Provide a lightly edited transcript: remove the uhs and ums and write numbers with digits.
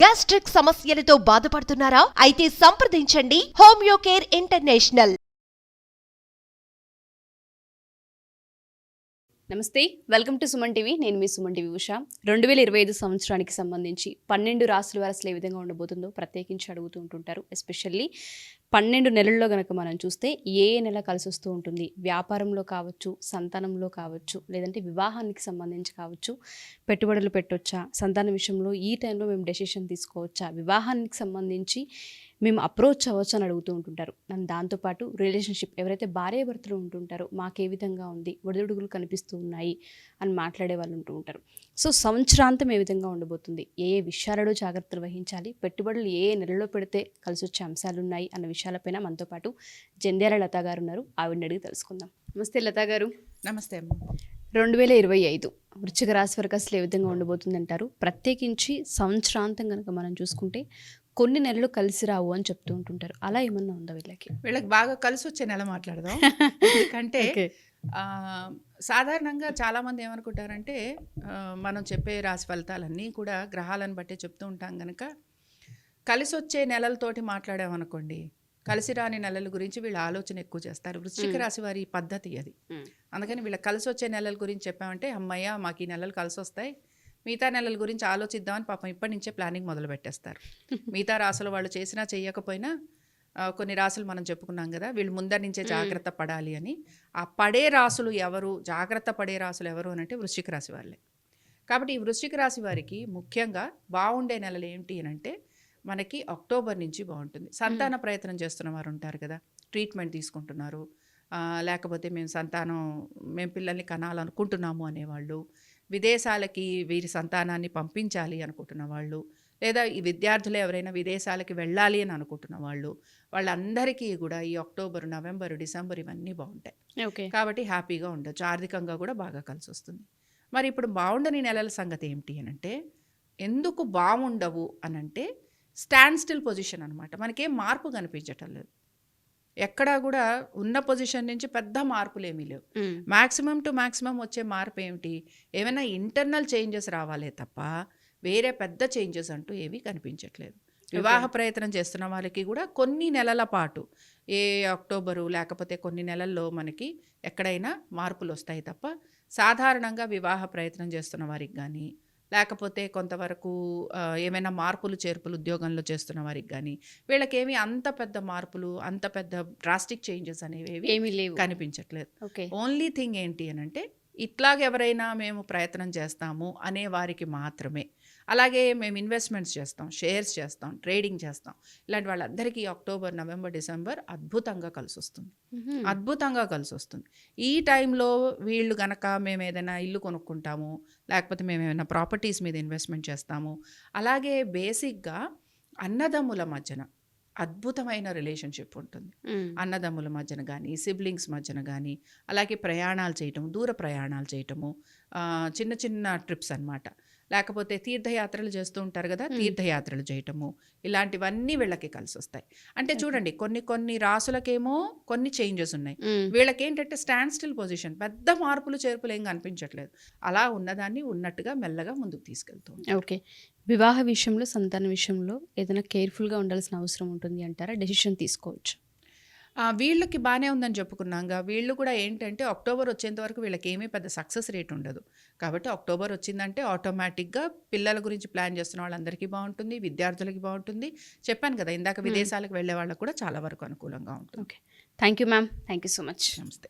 Gastric సమస్యలతో బాధపడుతున్నారా? అయితే సంప్రదించండి హోమియో కేర్ ఇంటర్నేషనల్. నమస్తే, వెల్కమ్ టు సుమన్ టీవీ. నేను మీ సుమన్ టీవీ ఉషా. 2025 సంవత్సరానికి సంబంధించి 12 రాశుల వారు అసలు ఏ విధంగా ఉండబోతుందో ప్రత్యేకించి అడుగుతూ ఉంటుంటారు. ఎస్పెషల్లీ 12 నెలల్లో కనుక మనం చూస్తే ఏ నెల కలిసి వస్తూ ఉంటుంది, వ్యాపారంలో కావచ్చు, సంతానంలో కావచ్చు, లేదంటే వివాహానికి సంబంధించి కావచ్చు, పెట్టుబడులు పెట్టొచ్చా, సంతానం విషయంలో ఈ టైంలో మేము డెసిషన్ తీసుకోవచ్చా, వివాహానికి సంబంధించి మేము అప్రోచ్ అవ్వచ్చు అని అడుగుతూ ఉంటుంటారు. అండ్ దాంతోపాటు రిలేషన్షిప్ ఎవరైతే భార్యాభర్తలు ఉంటుంటారో మాకు ఏ విధంగా ఉంది, ఒడిదుడుగులు కనిపిస్తూ ఉన్నాయి అని మాట్లాడే వాళ్ళు ఉంటూ ఉంటారు. సో సంవత్సరాంతం ఏ విధంగా ఉండబోతుంది, ఏ విషయాలలో జాగ్రత్తలు వహించాలి, పెట్టుబడులు ఏ నెలలో పెడితే కలిసి వచ్చే అంశాలు ఉన్నాయి అన్న విషయాలపైన మనతో పాటు జంధ్యాల లతా గారు ఉన్నారు. ఆవిడని అడిగి తెలుసుకుందాం. నమస్తే లతా గారు. నమస్తే అమ్మ. 2025 వృశ్చిక రాశి వరకు అసలు ఏ విధంగా ఉండబోతుంది అంటారు? ప్రత్యేకించి సంవత్సరాంతం కనుక మనం చూసుకుంటే కొన్ని నెలలు కలిసి రావు అని చెప్తూ ఉంటుంటారు. అలా ఏమన్నా ఉందా వీళ్ళకి బాగా కలిసి వచ్చే నెల మాట్లాడదాం. ఎందుకంటే సాధారణంగా చాలామంది ఏమనుకుంటారంటే మనం చెప్పే రాశి ఫలితాలన్నీ కూడా గ్రహాలను బట్టే చెప్తూ ఉంటాం కనుక కలిసి వచ్చే నెలలతోటి మాట్లాడామనుకోండి, కలిసి రాని నెలల గురించి వీళ్ళ ఆలోచన ఎక్కువ చేస్తారు. వృశ్చిక రాశి వారి పద్ధతి అది. అందుకని వీళ్ళ కలిసి వచ్చే నెలల గురించి చెప్పామంటే అమ్మయ్య మాకు ఈ నెలలు కలిసి వస్తాయి, మిగతా నెలల గురించి ఆలోచిద్దామని పాపం ఇప్పటి నుంచే ప్లానింగ్ మొదలు పెట్టేస్తారు. మిగతా రాసులు వాళ్ళు చేసినా చేయకపోయినా కొన్ని రాసులు మనం చెప్పుకున్నాం కదా, వీళ్ళు ముందర నుంచే జాగ్రత్త పడాలి అని. ఆ పడే రాసులు ఎవరు, జాగ్రత్త పడే రాసులు ఎవరు అని అంటే వృశ్చిక రాశి వాళ్ళే. కాబట్టి ఈ వృశ్చిక రాశి వారికి ముఖ్యంగా బాగుండే నెలలు ఏంటి అని అంటే మనకి అక్టోబర్ నుంచి బాగుంటుంది. సంతాన ప్రయత్నం చేస్తున్న వారు ఉంటారు కదా, ట్రీట్మెంట్ తీసుకుంటున్నారు, లేకపోతే మేము పిల్లల్ని కనాలనుకుంటున్నాము అనేవాళ్ళు, విదేశాలకి వీరి సంతానాన్ని పంపించాలి అనుకుంటున్న వాళ్ళు, లేదా ఈ విద్యార్థులు ఎవరైనా విదేశాలకి వెళ్ళాలి అని అనుకుంటున్న వాళ్ళందరికీ కూడా ఈ అక్టోబర్, నవంబర్, డిసెంబర్ ఇవన్నీ బాగుంటాయి. కాబట్టి హ్యాపీగా ఉండొచ్చు, ఆర్థికంగా కూడా బాగా కలిసి వస్తుంది. మరి ఇప్పుడు బాగుండని నెలల సంగతి ఏమిటి అని అంటే, ఎందుకు బాగుండవు అనంటే స్టాండ్ స్టిల్ పొజిషన్ అనమాట. మనకేం మార్పు కనిపించటం లేదు, ఎక్కడా కూడా ఉన్న పొజిషన్ నుంచి పెద్ద మార్పులు ఏమీ లేవు. మ్యాక్సిమం టు మ్యాక్సిమం వచ్చే మార్పు ఏమిటి, ఏమైనా ఇంటర్నల్ చేంజెస్ రావాలే తప్ప వేరే పెద్ద చేంజెస్ అంటూ ఏమీ కనిపించట్లేదు. వివాహ ప్రయత్నం చేస్తున్న వాళ్ళకి కూడా కొన్ని నెలల పాటు అక్టోబరు లేకపోతే కొన్ని నెలల్లో మనకి ఎక్కడైనా మార్పులు వస్తాయి తప్ప సాధారణంగా వివాహ ప్రయత్నం చేస్తున్న వారికి కానీ, లేకపోతే కొంతవరకు ఏమైనా మార్పులు చేర్పులు ఉద్యోగంలో చేస్తున్న వారికి కానీ వీళ్ళకేమి అంత పెద్ద మార్పులు, అంత పెద్ద డ్రాస్టిక్ చేంజెస్ అనేవి ఏమీ లేవు, కనిపించట్లేదు. ఓన్లీ థింగ్ ఏంటి అని అంటే ఇట్లాగెవరైనా మేము ప్రయత్నం చేస్తాము అనే వారికి మాత్రమే, అలాగే మేము ఇన్వెస్ట్మెంట్స్ చేస్తాం, షేర్స్ చేస్తాం, ట్రేడింగ్ చేస్తాం, ఇలాంటి వాళ్ళందరికీ అక్టోబర్, నవంబర్, డిసెంబర్ అద్భుతంగా కలిసి వస్తుంది. అద్భుతంగా కలిసి వస్తుంది. ఈ టైంలో వీళ్ళు గనక మేము ఏదైనా ఇల్లు కొనుక్కుంటాము, లేకపోతే మేము ఏమైనా ప్రాపర్టీస్ మీద ఇన్వెస్ట్మెంట్ చేస్తాము, అలాగే బేసిక్గా అన్నదమ్ముల మధ్యన అద్భుతమైన రిలేషన్షిప్ ఉంటుంది. అన్నదమ్ముల మధ్యన కానీ, సిబ్లింగ్స్ మధ్యన కానీ, అలాగే ప్రయాణాలు చేయటము, దూర ప్రయాణాలు చేయటము, చిన్న చిన్న ట్రిప్స్ అన్నమాట, లేకపోతే తీర్థయాత్రలు చేస్తూ ఉంటారు కదా, తీర్థయాత్రలు చేయటము, ఇలాంటివన్నీ వీళ్ళకి కలిసి వస్తాయి. అంటే చూడండి, కొన్ని రాసులకేమో కొన్ని చేంజెస్ ఉన్నాయి, వీళ్ళకి ఏంటంటే స్టాండ్ స్టిల్ పొజిషన్, పెద్ద మార్పులు చేర్పులు ఏం కనిపించట్లేదు. అలా ఉన్నదాన్ని ఉన్నట్టుగా మెల్లగా ముందుకు తీసుకెళ్తుంది. ఓకే, వివాహ విషయంలో, సంతాన విషయంలో ఏదైనా కేర్ఫుల్గా ఉండాల్సిన అవసరం ఉంటుంది అంటారా? డెసిషన్ తీసుకోవచ్చు. వీళ్ళకి బాగానే ఉందని చెప్పుకున్నాగా, వీళ్ళు కూడా ఏంటంటే అక్టోబర్ వచ్చేంత వరకు వీళ్ళకి ఏమీ పెద్ద సక్సెస్ రేట్ ఉండదు. కాబట్టి అక్టోబర్ వచ్చిందంటే ఆటోమేటిక్గా పిల్లల గురించి ప్లాన్ చేస్తున్న వాళ్ళందరికీ బాగుంటుంది, విద్యార్థులకి బాగుంటుంది. చెప్పాను కదా ఇందాక, విదేశాలకు వెళ్ళే వాళ్ళకు కూడా చాలా వరకు అనుకూలంగా ఉంటుంది. Okay, thank you ma'am, thank you so much. నమస్తే.